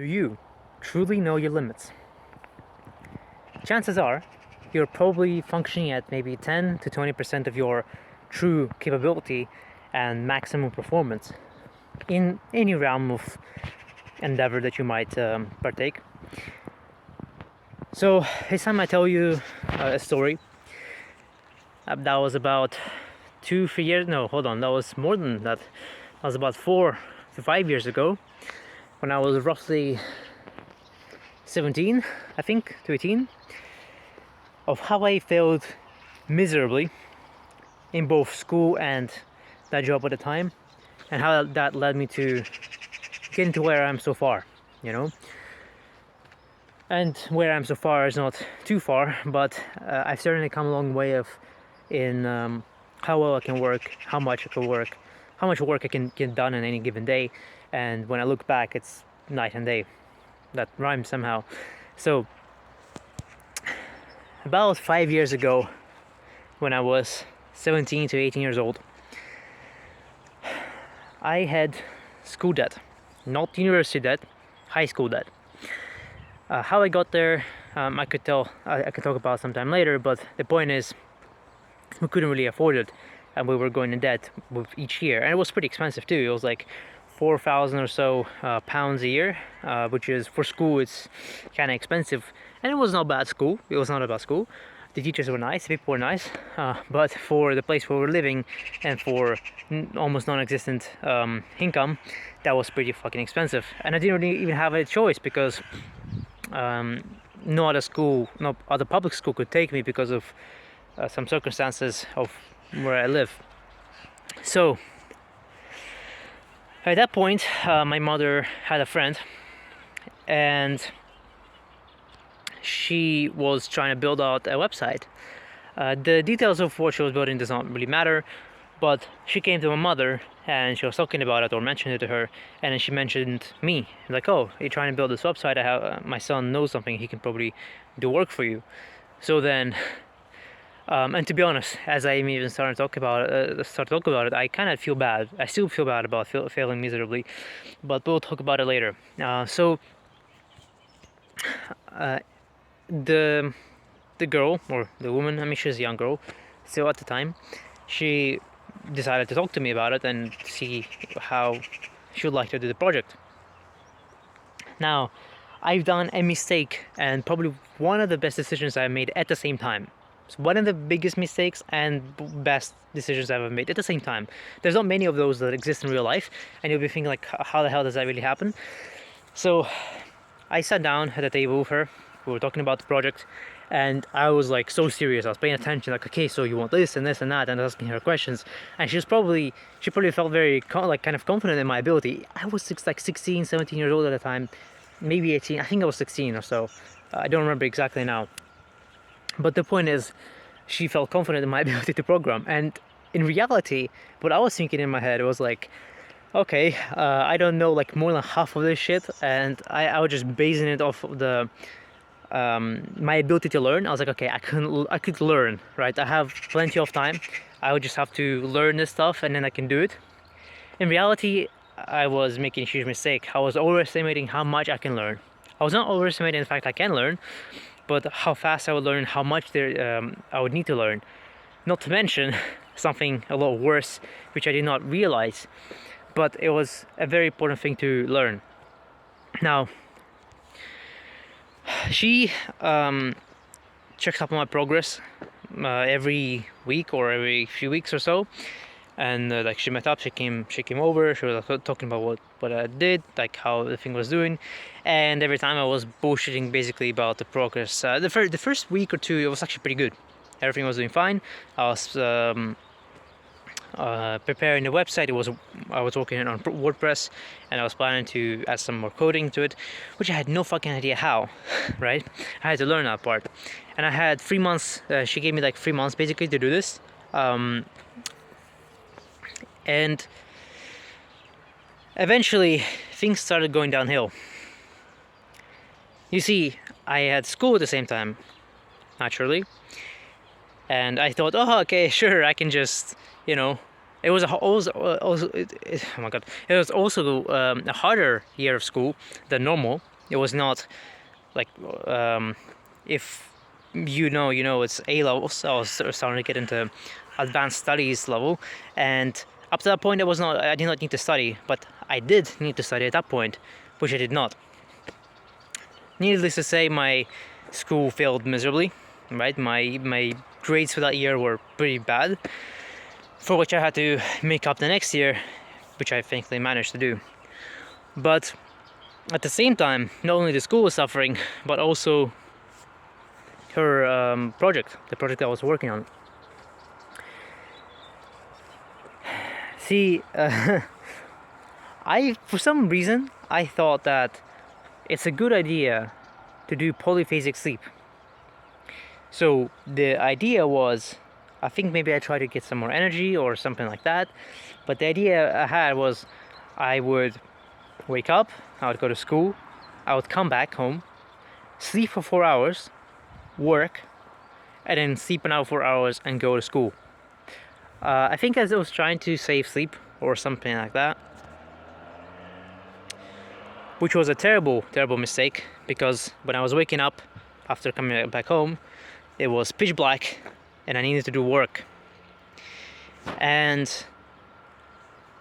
Do you truly know your limits? Chances are you're probably functioning at maybe 10 to 20% of your true capability and maximum performance in any realm of endeavor that you might partake. So, this time I tell you a story that was about 2-3 years. No, hold on, that was more than that. That was about 4 to 5 years ago when I was roughly 17, I think, to 18, of how I failed miserably in both school and that job at the time, and how that led me to getting to where I am so far, you know. And where I am so far is not too far, but I've certainly come a long way in how well I can work, how much I can work, how much work I can get done in any given day. And when I look back, it's night and day. That rhymes somehow. So, about 5 years ago, when I was 17 to 18 years old, I had school debt, not university debt, high school debt. How I got there, I could talk about sometime later, but the point is, we couldn't really afford it, and we were going in debt with each year, and it was pretty expensive too. It was like 4,000 or so pounds a year, which is, for school, it's kind of expensive. And it was not bad school. It was not a bad school. The teachers were nice, the people were nice, but for the place where we were living and for almost non-existent income, that was pretty fucking expensive. And I didn't really even have a choice because no other public school could take me because of some circumstances of where I live. So at that point, my mother had a friend, and she was trying to build out a website. The details of what she was building does not really matter, but she came to my mother and she was talking about it or mentioned it to her, and then she mentioned me, like, "Oh, you're trying to build this website. I have my son knows something. He can probably do work for you." So then, and to be honest, as I even started to talk about it, I kind of feel bad. I still feel bad about failing miserably, but we'll talk about it later. The girl, or the woman, I mean, she's a young girl still at the time, she decided to talk to me about it and see how she would like to do the project. Now, I've done a mistake, and probably one of the best decisions I've made at the same time. It's one of the biggest mistakes and best decisions I've ever made at the same time. There's not many of those that exist in real life, and you'll be thinking, like, how the hell does that really happen? So I sat down at a table with her. We were talking about the project, and I was like so serious. I was paying attention, like, okay, so you want this and this and that, and asking her questions. And she probably felt very kind of confident in my ability. I was like 16, 17 years old at the time, maybe 18. I think I was 16 or so. I don't remember exactly now. But the point is, she felt confident in my ability to program. And in reality, what I was thinking in my head was like, okay, I don't know like more than half of this shit, and I was just basing it off of the my ability to learn. I was like, okay, I could learn, right? I have plenty of time. I would just have to learn this stuff, and then I can do it. In reality, I was making a huge mistake. I was overestimating how much I can learn. I was not overestimating the fact I can learn, but how fast I would learn, how much I would need to learn. Not to mention something a lot worse, which I did not realize, but it was a very important thing to learn. Now, she checks up on my progress every week or every few weeks or so, and like she met up, she came over, she was talking about what I did, like how the thing was doing, and every time I was bullshitting basically about the progress. The first week or two, it was actually pretty good. Everything was doing fine. I was preparing the website. I was working on WordPress, and I was planning to add some more coding to it, which I had no fucking idea how. Right? I had to learn that part, and I had 3 months. She gave me like 3 months basically to do this, and eventually things started going downhill. You see, I had school at the same time, naturally, and I thought, oh, okay, sure, I can just, It was oh my god, it was also a harder year of school than normal. It was not like if it's A levels. I was starting to get into advanced studies level, and up to that point, I did not need to study, but I did need to study at that point, which I did not. Needless to say, my school failed miserably. Right, my grades for that year were pretty bad, for which I had to make up the next year, which I thankfully managed to do. But at the same time, not only the school was suffering, but also her the project I was working on. See, for some reason, I thought that it's a good idea to do polyphasic sleep. So the idea was, I think maybe I tried to get some more energy or something like that. But the idea I had was I would wake up, I would go to school, I would come back home, sleep for 4 hours, work, and then sleep another 4 hours and go to school. I think as I was trying to save sleep or something like that, which was a terrible, terrible mistake, because when I was waking up after coming back home, it was pitch black and I needed to do work. And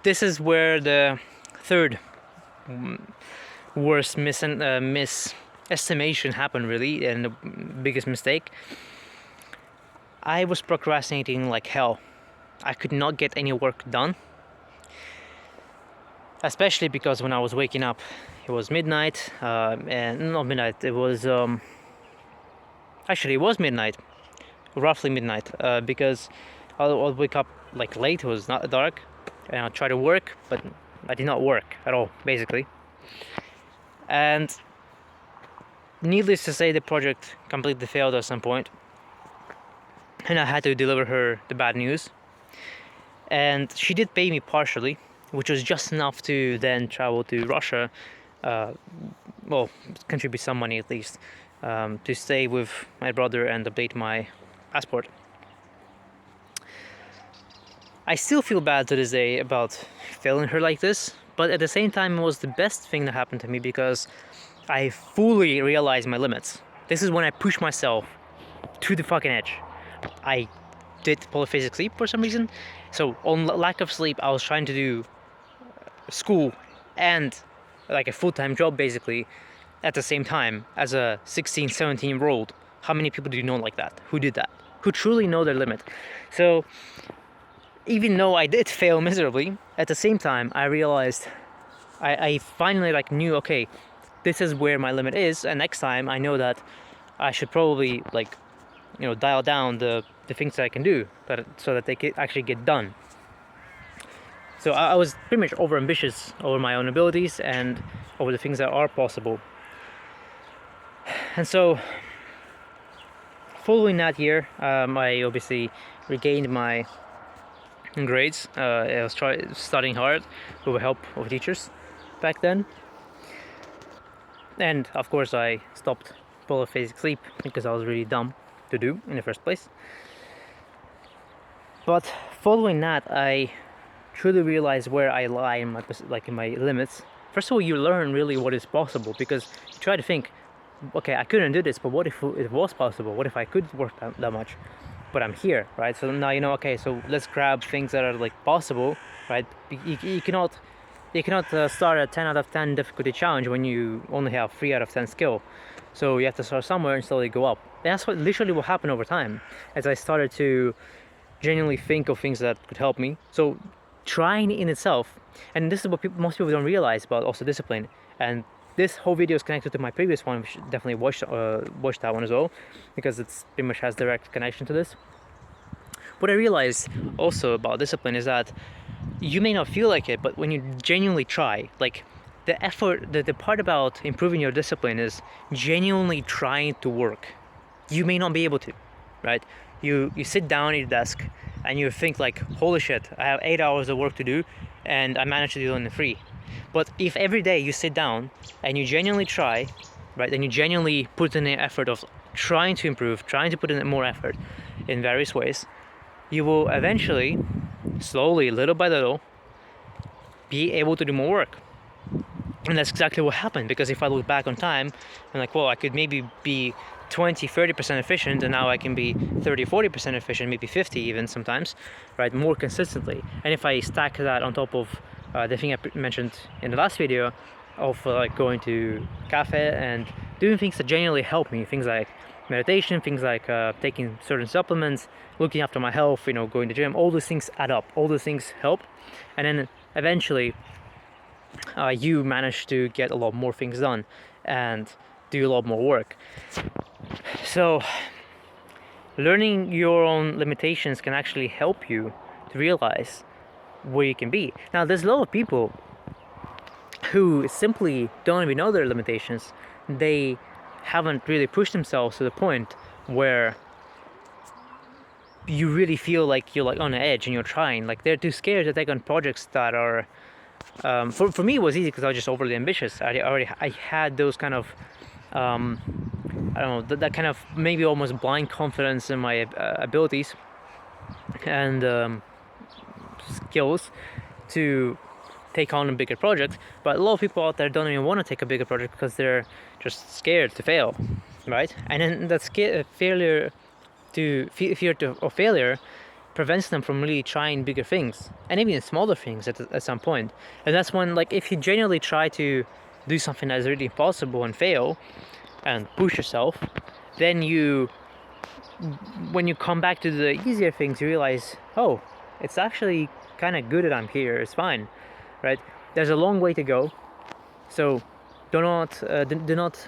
this is where the third worst misestimation happened, really, and the biggest mistake. I was procrastinating like hell. I could not get any work done, especially because when I was waking up, it was midnight, and not midnight, it was actually it was midnight, roughly midnight, because I'll wake up like late, it was not dark, and I'll try to work, but I did not work at all, basically. And needless to say, the project completely failed at some point, and I had to deliver her the bad news. And she did pay me partially, which was just enough to then travel to Russia, contribute some money at least, to stay with my brother and update my passport. I still feel bad to this day about failing her like this, but at the same time, it was the best thing that happened to me because I fully realized my limits. This is when I pushed myself to the fucking edge. I did polyphasic sleep for some reason, so on lack of sleep, I was trying to do school and like a full-time job basically at the same time as a 16, 17-year-old. How many people do you know like that? Who did that? Who truly know their limit? So even though I did fail miserably, at the same time I realized I finally knew, okay, this is where my limit is, and next time I know that I should probably dial down the things that I can do so that they can actually get done. So I was pretty much overambitious over my own abilities and over the things that are possible. And so, following that year, I obviously regained my grades. I was studying hard with the help of teachers back then. And of course, I stopped polyphasic sleep because I was really dumb to do in the first place. But following that, I truly realize where I lie in my limits. First of all, you learn really what is possible, because you try to think, okay, I couldn't do this, but what if it was possible? What if I could work that much? But I'm here, right? So now okay, so let's grab things that are possible, right? You cannot start a 10 out of 10 difficulty challenge when you only have 3 out of 10 skill. So you have to start somewhere and slowly go up. And that's literally what happened over time, as I started to genuinely think of things that could help me. So trying in itself, and this is what most people don't realize about also discipline, and this whole video is connected to my previous one. We should definitely watch that one as well, because it's pretty much has direct connection to this. What I realized also about discipline is that you may not feel like it, but when you genuinely try, the effort, the part about improving your discipline is genuinely trying to work. You may not be able to, right? You sit down at your desk and you think holy shit, I have 8 hours of work to do and I managed to do it in 3. But if every day you sit down and you genuinely try, right, and you genuinely put in the effort of trying to improve, trying to put in more effort in various ways, you will eventually slowly, little by little, be able to do more work. And that's exactly what happened, because if I look back on time, I'm like, well, I could maybe be 20-30% efficient, and now I can be 30-40% efficient, maybe 50 even sometimes, right, more consistently. And if I stack that on top of the thing I mentioned in the last video of like going to cafe and doing things that genuinely help me, things like meditation, things like taking certain supplements, looking after my health, going to the gym, all those things add up, all those things help. And then eventually you manage to get a lot more things done and do a lot more work. So learning your own limitations can actually help you to realize where you can be. Now, there's a lot of people who simply don't even know their limitations. They haven't really pushed themselves to the point where you really feel like you're like on the edge and you're trying. Like, they're too scared to take on projects that are for me it was easy because I was just overly ambitious. I had those kind of I don't know, that kind of maybe almost blind confidence in my abilities and skills to take on a bigger project. But a lot of people out there don't even want to take a bigger project because they're just scared to fail, right? And then that fear of failure prevents them from really trying bigger things and even smaller things at some point. And that's when, like, if you genuinely try to do something that is really impossible and fail and push yourself, then when you come back to the easier things, you realize, oh, it's actually kind of good that I'm here. It's fine, right? There's a long way to go, so do not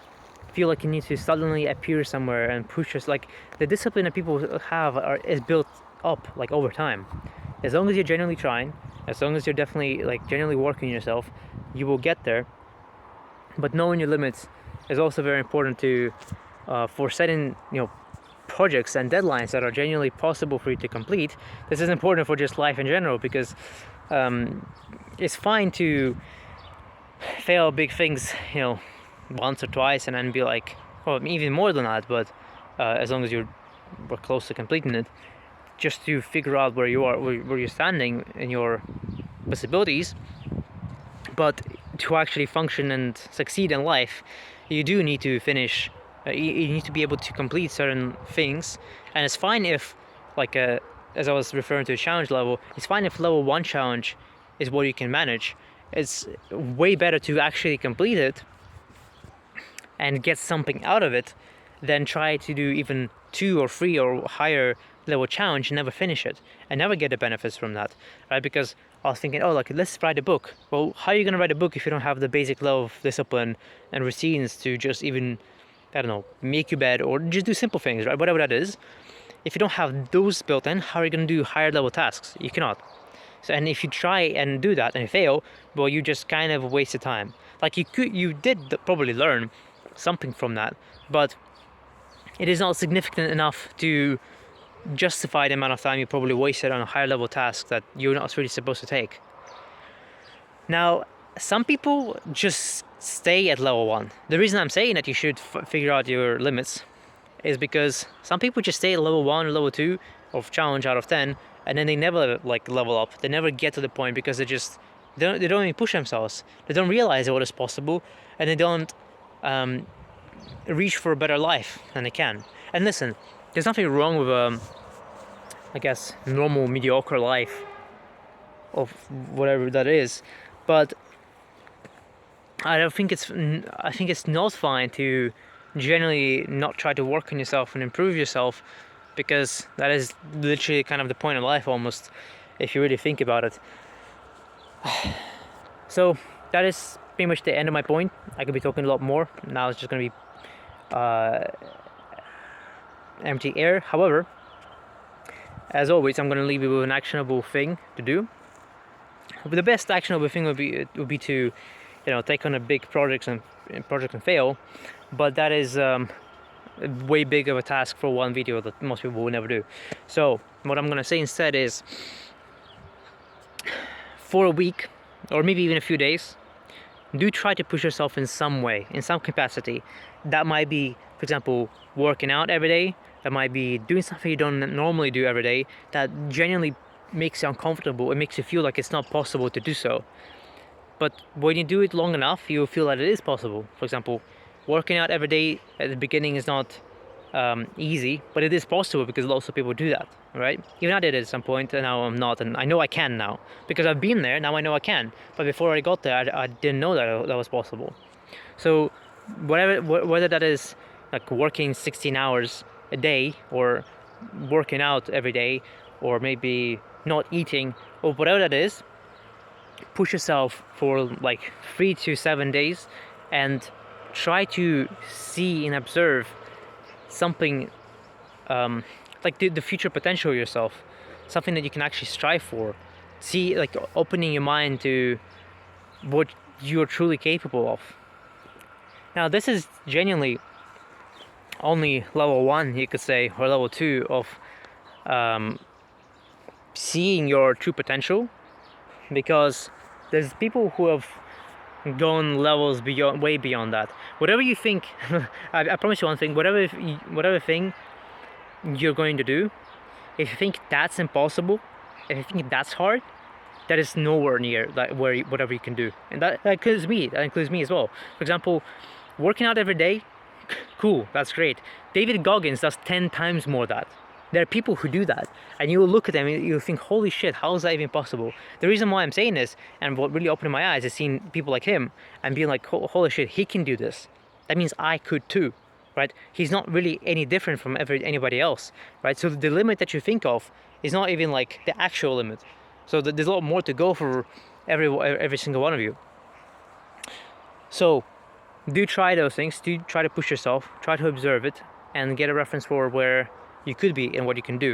feel like you need to suddenly appear somewhere and push us. Like, the discipline that people have is built up like over time. As long as you're genuinely trying, as long as you're definitely like genuinely working on yourself, you will get there. But knowing your limits is also very important to for setting projects and deadlines that are genuinely possible for you to complete. This is important for just life in general, because it's fine to fail big things once or twice and then be like, well, even more than that, but as long as you're close to completing it, just to figure out where you're standing in your possibilities. But to actually function and succeed in life, you do need to finish. You need to be able to complete certain things, and it's fine if, like, as I was referring to a challenge level, it's fine if level 1 challenge is what you can manage. It's way better to actually complete it and get something out of it than try to do even 2 or 3 or higher level challenge and never finish it and never get the benefits from that, right? Because I was thinking, oh, like, let's write a book. Well, how are you going to write a book if you don't have the basic level of discipline and routines to just even, I don't know, make your bed or just do simple things, right? Whatever that is. If you don't have those built in, how are you going to do higher level tasks? You cannot. So, and if you try and do that and fail, well, you just kind of wasted time. Like, you did probably learn something from that, but it is not significant enough to justify the amount of time you probably wasted on a higher level task that you're not really supposed to take. Now, some people just stay at level 1. The reason I'm saying that you should figure out your limits is because some people just stay at level 1 or level 2 of challenge out of 10, and then they never like level up. They never get to the point because they don't even push themselves. They don't realize what is possible, and they don't reach for a better life than they can. And listen, there's nothing wrong with I guess normal mediocre life of whatever that is, but I think it's not fine to generally not try to work on yourself and improve yourself, because that is literally kind of the point of life almost, if you really think about it. So that is pretty much the end of my point. I could be talking a lot more. Now it's just going to be empty air. However, as always, I'm going to leave you with an actionable thing to do. But the best actionable thing would be to, take on a big project and fail. But that is way big of a task for one video that most people will never do. So what I'm going to say instead is, for a week or maybe even a few days, do try to push yourself in some way, in some capacity. That might be, for example, working out every day. That might be doing something you don't normally do every day. That genuinely makes you uncomfortable. It makes you feel like it's not possible to do so. But when you do it long enough, you'll feel that it is possible. For example, working out every day at the beginning is not easy, but it is possible because lots of people do that, right? Even I did it at some point, and now I'm not, and I know I can now because I've been there. Now I know I can, but before I got there, I didn't know that was possible. So, whether that is like working 16 hours a day, or working out every day, or maybe not eating, or whatever that is, push yourself for like 3 to 7 days and try to see and observe something like the future potential of yourself, something that you can actually strive for. See, like opening your mind to what you're truly capable of. Now, this is genuinely only level 1, you could say, or level 2 of seeing your true potential, because there's people who have gone levels beyond, way beyond that. Whatever you think, I promise you one thing: whatever thing you're going to do, if you think that's impossible, if you think that's hard, that is nowhere near that whatever you can do, and that includes me. That includes me as well. For example, working out every day, cool, that's great. David Goggins does 10 times more that. There are people who do that, and you will look at them and you'll think, holy shit, how is that even possible? The reason why I'm saying this, and what really opened my eyes, is seeing people like him and being like, holy shit, he can do this. That means I could too, right? He's not really any different from anybody else, right? So the limit that you think of is not even like the actual limit. So there's a lot more to go for every single one of you. So do try those things. Do try to push yourself. Try to observe it and get a reference for where you could be and what you can do,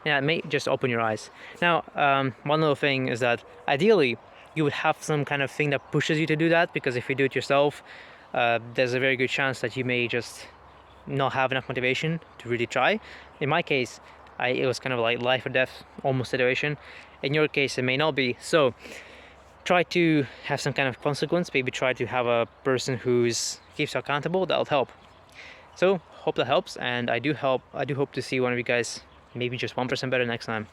and that may just open your eyes. Now, one little thing is that ideally you would have some kind of thing that pushes you to do that, because if you do it yourself, there's a very good chance that you may just not have enough motivation to really try. In my case, it was kind of like life or death almost situation. In your case, it may not be. So try to have some kind of consequence. Maybe try to have a person who's keeps you accountable. That'll help. So hope that helps, and I do hope to see one of you guys maybe just 1% better next time.